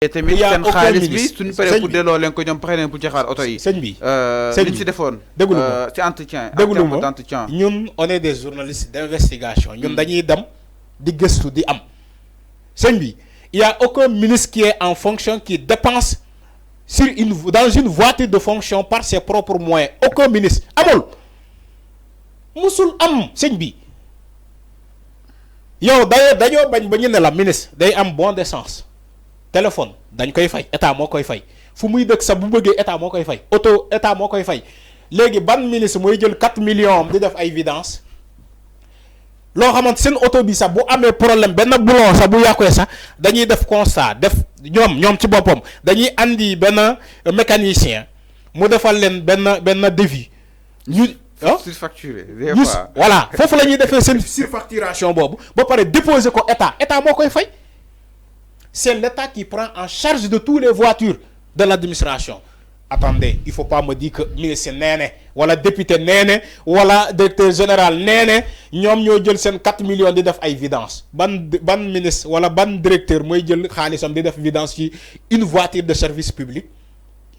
et tamit seen xaalis bi suñu paree pour delloo leen ko ñoom pare nañ pour joxaat oto yi. sëñ bi liñ si defoon. déglu ma ci entretien. déglu ma ñun on est des journalistes d'investigation. ñun dañuy dem di gëstu di am. sëñ bi il y a aucun ministre qui est en fonction qui dépense dans une voiture de fonction par ses propres moyens. Aucun ministre amul musul am sëñ bi yow dañoo bañ ba ñu ne la ministre day am bon d'essence. téléphone dañ koy fay état moo koy fay fu muy dëkk sax bu bëggee état moo koy fay auto état moo koy fay léegi ban ministre mooy jël 4 millions di def ay vidange loo xamante seen auto bi sax bu amee problème benn boulon sax bu yàqee sax dañuy def constat def ñoom ci boppam dañuy andi benn mécanicien mu defal leen benn devis ñu surfacturé des fois voilà foofu la ñuy defee seen surfacturation boobu ba pare déposer ko état moo koy fay. C'est l'État qui prend en charge de toutes les voitures de l'administration. Attendez, il ne faut pas me dire que ministre Néné, ou la député Néné, ou la directeur général Néné, nous avons 4 millions de vidanges. Ban ministre, ou la ban directeur, moi, j'ai des vidanges sur une voiture de service public.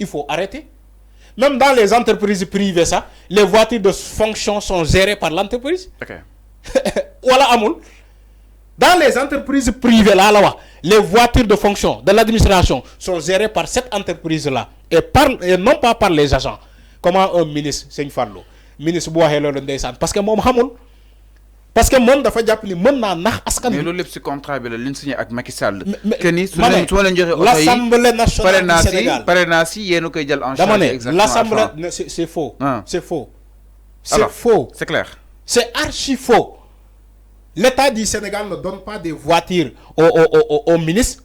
Il faut arrêter. Même dans les entreprises privées, ça, les voitures de fonction sont gérées par l'entreprise. Ok. Voilà, Amoul. Dans les entreprises privées, là, les voitures de fonction de l'administration sont gérées par cette entreprise-là et non pas par les agents. Comment un ministre, c'est une fallo, ministre boit le ndaysan parce que mom xamul parce que mom dafa japp ni mën na nax askan. Mais lolu lepp ci contrat bi la liñ signé ak Macky Sall. Que ni su leen joxe l'Assemblée nationale du Sénégal parrainage yéen koy jël en charge exactement. L'Assemblée c'est faux. C'est faux. C'est faux. C'est clair. C'est archi faux. L'État du Sénégal ne donne pas des voitures au ministre.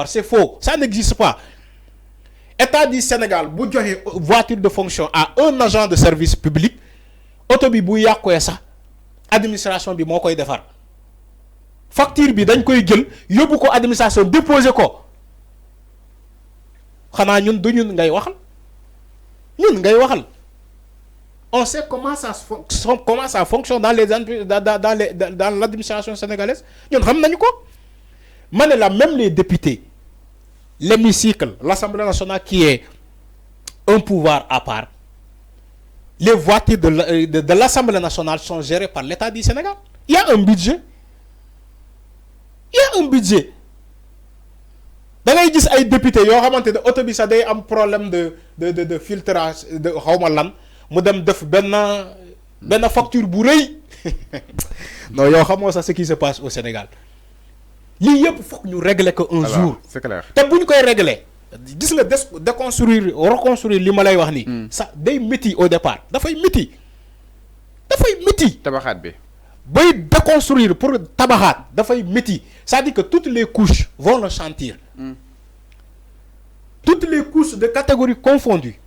C'est faux. Ça n'existe pas. L'État du Sénégal, si vous avez une voiture de fonction à un agent de service public, autobi bouya ko ça administration bi mo koy défar facture bi dañ koy jël yobbu ko administration déposer ko xana ñun du ñun ngay waxal on sait comment ça fonctionne dans l'administration sénégalaise. Nous savons même les députés, l'hémicycle, l'Assemblée nationale qui est un pouvoir à part, les voitures de l'Assemblée nationale sont gérées par l'État du Sénégal. Il y a un budget. Dans les députés, il y a un problème de filtrage, de mu dem def benn facture bu reuy non yow xamoo ça ce qui se passe au Sénégal lii yëpp foog ñu régler ko un jour. C'est clair te bu ñu koy régler gis nga déconstruire reconstruire li ma lay wax ni ça day métti au départ dafay métti tabaxaat bi bay déconstruire pour tabaxaat dafay métti c'est-à-dire que toutes les couches vont le sentir. Toutes les couches de catégories confondues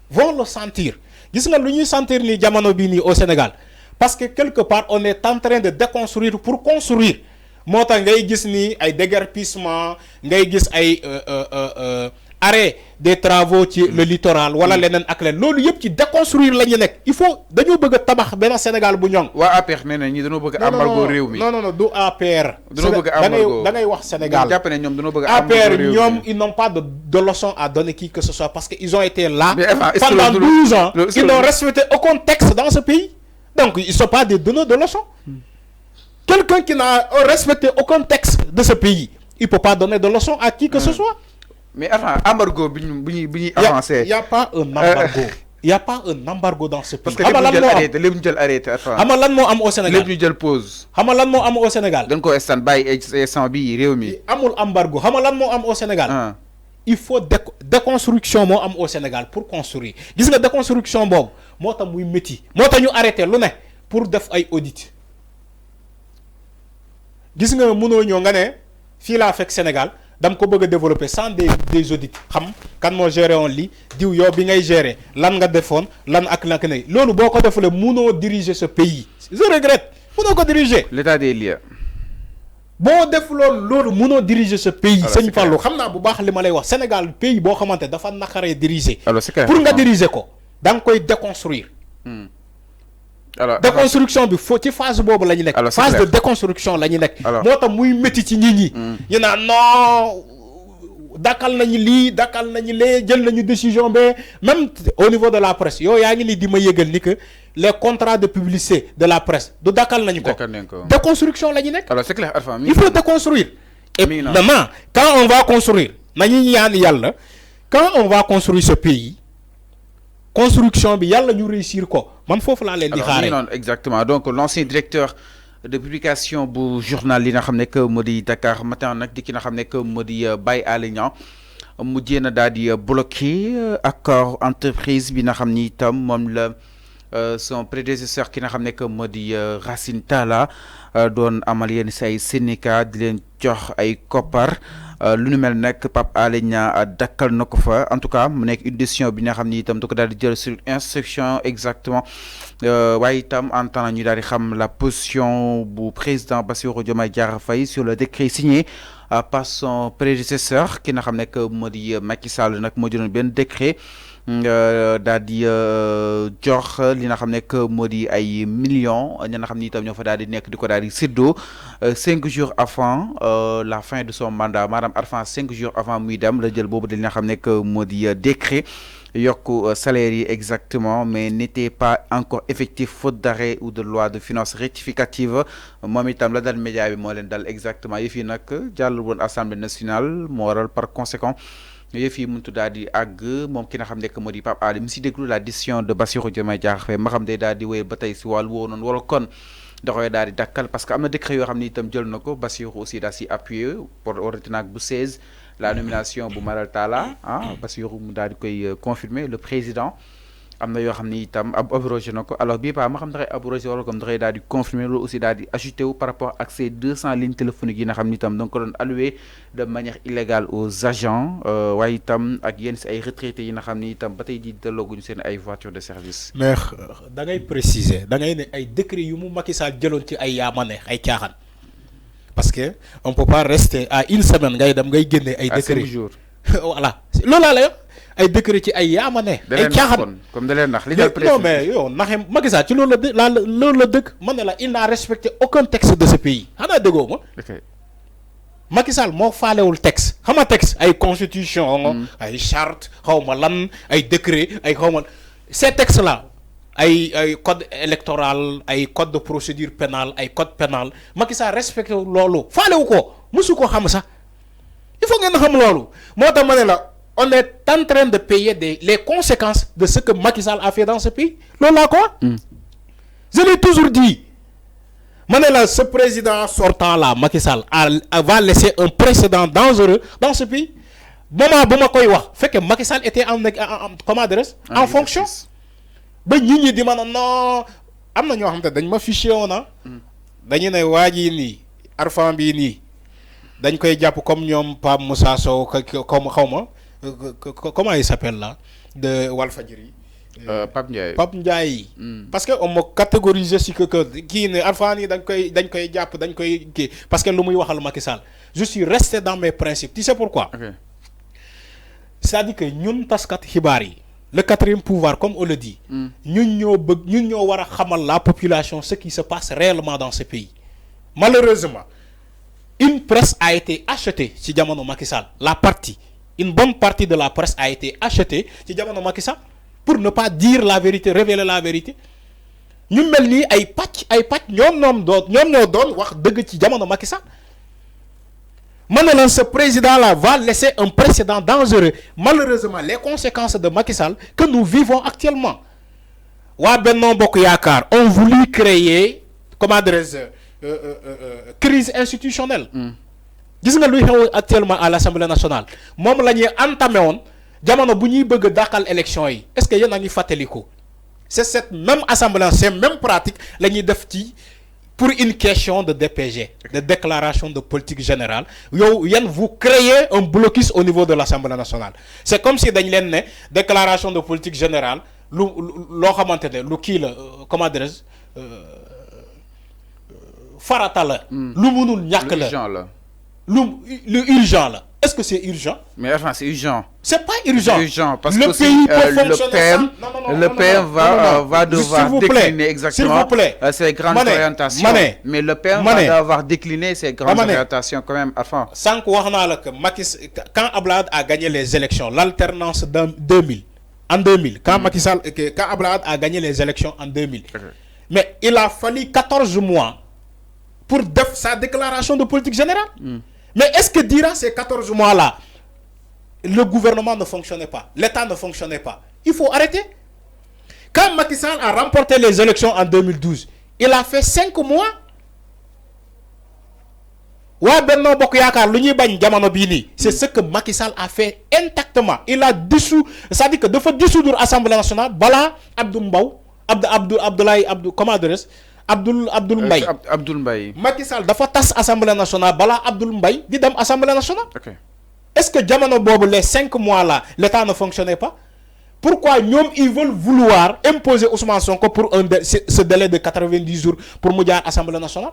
vont le sentir. Gis nga lu ñuy sentir ni jamono bi ni au Sénégal parce que quelque part on est en train de déconstruire pour construire moo tax ngay gis ni ay déguerpissement ngay gis ay arrêt des travaux ci le littoral wala leneen ak leen loolu yëpp ci déconstruire la ñu nekk il faut dañoo bëgg a tabax benn Sénégal bu ñoŋ. waa APR nee na ñi dañoo bëgg embargo réew mi. non du APR. dañoo bëgg embargo da ngay wax Sénégal. jàpp ne ñoom dañoo bëgg embargo réew mi APR ñoom ils n'ont pas de leçon à donner qui que ce soit parce que ils ont été là pendant 12 ans ils n'ont respecté aucun texte dans ce pays donc ils sont pas des donneurs de leçons. Quelqu'un qui n'a respecté aucun texte de ce pays il peut pas donner de leçons à qui que ce soit. Mais avant embargo bi avancé. Il y a pas un embargo. Il y a pas un embargo dans ce pays. Parce que lépp ñu jël arrêté xam nga lan moo am au Sénégal lépp ñu jël pause. xam nga lan moo am au Sénégal. dañ ko stand bàyyi instant bi réew mi. amul embargo xam nga lan moo am au Sénégal. Il faut déconstruction moo am au Sénégal pour construire gis nga déconstruction boobu moo tax muy métti moo tax ñu arrêté lu ne pour def ay audit gis nga mënoo ñëw nga ne fii laa fekk Sénégal dam ko bëgg a développer sans des audits xam kan moo géré woon lii diw yow bi ngay gérer lan nga defoon lan ak nak ne loolu boo ko defalee mënoo diriger ce pays je regrette mënoo ko diriger. L'état des lieux. boo def loolu mënoo diriger ce pays. sëñ Fallou xam naa bu baax li ma lay wax Sénégal pays boo xamante dafa naqaree diriger. Alors c'est clair pour nga diriger ko da nga koy déconstruire. alors déconstruction bi faut ci phase boobu la ñu nekk. phase de déconstruction la ñu nekk. moo tax muy métti ci nit ñi. ñu naan non dakkal nañu lii dakkal nañu lee jël nañu décision ba même au niveau de la presse yow yaa ngi nii di ma yëgal ni que les contrats de publicité de la presse du dakkal nañu ko. déconstruction la ñu nekk. alors c'est clair Alpha il faut déconstruire. et maintenant quand on va construire nañu ñaan yàlla quand on va construire ce pays. construction bi yalla ñu réussir ko man fofu la leen di xaaré exactement donc l'ancien directeur de publication bu journal li nga xamné que modi Dakar Matin nak di ki nga xamné que modi Baye Alé Niang mujjee na daal di bloqué accord entreprise bi nga xamni tam mom la son prédécesseur ki nga xamné que modi Racine Talla doon amal yenn say syndicat di leen jox ay koppar lu nu mel nag Pape Alé Niang dakkal na ko fa en tout cas mu nekk une décision bi nga xam ni itam da ko daal di jël sur instruction exactement waaye itam en temps ñu daal di xam la position bu président Bassirou Diomaye Diakhar Faye sur le décret signé par son prédécesseur ki nga xam ne que moo di Macky Sall nag moo jëloon benn décret daal di jox li nga xam ne que moo di ay millions ñi nga xam ni itam ñoo fa daal di nekk di ko daal di séddoo 5 jours avant la fin de son mandat maanaam avant 5 jours avant muy dem la jël boobu di li nga xam ne que moo di décret yokku salaire yi exactement mais n'était pas encore effectif faute d'arrêt ou de loi de finances rectificative moom itam la dal média bi moo leen dal exactement yëf yi nag jàll woon assemblée nationale moo waral par conséquent yëf yi mënut daal di àgg moom ki nga xam ne que moo di Pape Alé mi si déglu la décision de Bassirou Diomaye Diakhar Faye ma xam day daal di wéy ba tey si wàllu woowu noonu wala kon da koy daal di dakkal parce que am na décret yoo xam ne itam jël na ko Bassirou aussi daal si appuyé pour ordinaire bu 16 la nomination bu Malal Talla Bassirou mu daal di koy confirmer le président am na yoo xam ne itam abrogé na ko alors bii pa ma xam ne dafay abrogé wala comme dafay daal di confirmer loolu aussi daal di ajouté wu par rapport ak ces 200 lignes téléphoniques yi nga xam ni itam donc ko doon alloué de manière illégale aux agents waaye itam ak yenn si ay retraités yi nga xam ni itam ba tey ji dellooguñu seen ay voitures de service. mais da ngay préciser da ngay ne ay décret yu mu Macky Sall jëloon ci ay yaama neex ay caaxaan parce que on peut pas rester à une semaine ngay dem ngay génne ay décret à 5 jours voilà loolu laa la ay décret ci ay yaama ne ay caaxaan comme da leen nax li dal non mais yow naxe Macky Sall ci loolu la loolu la dëkk man ne la il n'a respecté aucun texte de ce pays xanaa déggoo ma Macky Sall moo faalewul texte xam nga texte ay constitution ay charte xaw ma lan ay décret ay xaw ma ces textes là ay code électoral ay code de procédure pénale ay code pénal Macky Sall respecté loolu faalewu ko musu ko xam sax il faut ngeen xam loolu moo tax ma ne la on est en train de payer les conséquences de ce que Macky Sall a fait dans ce pays. Lola quoi je l'ai toujours dit. Manela, ce président sortant là, Macky Sall, va laisser un précédent dangereux dans ce pays. Fait que Macky Sall était en fonction. Ben ñi di man non amna ñoo xamante dañ ma fiché wona dañu né waji ni arfan bi ni dañ koy japp comme ñom Pape Moussa Sow comme xawma comment il s'appelle là de Walfadjri Pape Ndiaye parce que on me catégorise si que qui ne Alpha ni dañ koy japp dañ koy parce que lu muy waxal Macky Sall je suis resté dans mes principes tu sais pourquoi c'est-à-dire que ñun taskat xibaar yi le quatrième pouvoir comme on le dit ñun ñoo wara xamal la population ce qui se passe réellement dans ce pays malheureusement une presse a été achetée ci jamono Macky Sall une bonne partie de la presse a été achetée ci jamono Macky Sall pour ne pas dire la vérité, révéler la vérité. Ñu melni ay patch ñom ñoo doon wax deug ci jamono Macky Sall. Maintenant ce président là va laisser un précédent dangereux. Malheureusement les conséquences de Macky Sall que nous vivons actuellement. Wa Benno Bokk Yaakaar ont voulu créer crise institutionnelle. Gis nga luy xew actuellement à l'Assemblée nationale mom lañuy entamé won jamono bu ñuy bëgg dakal élection yi est-ce que yéen a ngi fàttaliku c'est cette même assemblée c'est même pratique lañuy def ci pour une question de DPG de déclaration de politique générale yow yéen vous créez un blocus au niveau de l'Assemblée nationale c'est comme si dañ leen né déclaration de politique générale lu lo xamantene lu ki la comment dire farata la lu mënul ñak la lu urgent la Est-ce que c'est urgent? Mais enfin, c'est urgent. C'est pas urgent. C'est urgent parce le que pays peut fonctionner le PM va devoir décliner exactement s'il vous plaît. Ses grandes orientations. Mais le PM va devoir décliner ses grandes orientations quand même. Enfin. Sans quoi, quand Ablaye a gagné les élections, l'alternance en 2000, quand Ablaye a gagné les élections en 2000, mais il a fallu 14 mois pour sa déclaration de politique générale. Mais est-ce que durant ces 14 mois-là, le gouvernement ne fonctionnait pas, l'État ne fonctionnait pas? Il faut arrêter. Quand Macky Sall a remporté les élections en 2012, il a fait 5 mois. C'est ce que Macky Sall a fait intactement. Il a dissous, c'est-à-dire que de faire dissoudre l'Assemblée nationale, Bala Abdoul Mbaw, Abdoulaye comment adresse Abdoul Mbaye. Macky Sall dafa tas Assemblée nationale Bala Abdoul Mbaye di dem Assemblée nationale. Okay. Est-ce que jamono bobu les 5 mois là l'État ne fonctionnait pas? Pourquoi ils veulent vouloir imposer Ousmane Sonko pour ce délai de 90 jours pour mu jaar Assemblée nationale?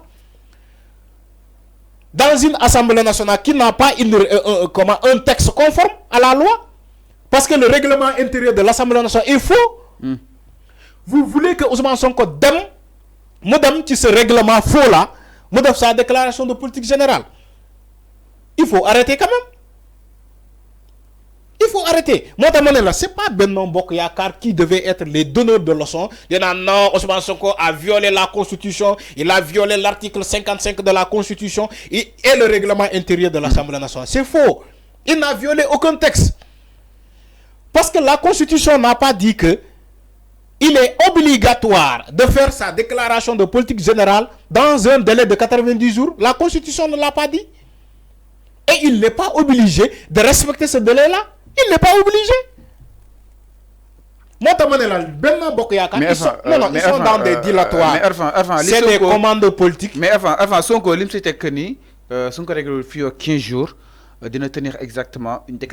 Dans une Assemblée nationale qui n'a pas un texte conforme à la loi, parce que le règlement intérieur de l'Assemblée nationale est faux. Vous voulez que Ousmane Sonko Madame, ce règlement faux là, madame, sa déclaration de politique générale. Il faut arrêter quand même. Il faut arrêter. Moi, c'est pas Benno Bokk Yakaar qui devait être les donneurs de leçons. Il y en a non, Ousmane Sonko a violé la Constitution, il a violé l'article 55 de la Constitution et le règlement intérieur de l'Assemblée nationale. C'est faux. Il n'a violé aucun texte. Parce que la Constitution n'a pas dit que il est obligatoire de faire sa déclaration de politique générale dans un délai de 90 jours. La Constitution ne l'a pas dit. Et il n'est pas obligé de respecter ce délai-là. Il n'est pas obligé. Ils sont dans des dilatoires. C'est des commandes politiques. Mais enfin, Sonko, lim c'était que ni, Sonko règle 15 jours, de tenir exactement une déclaration.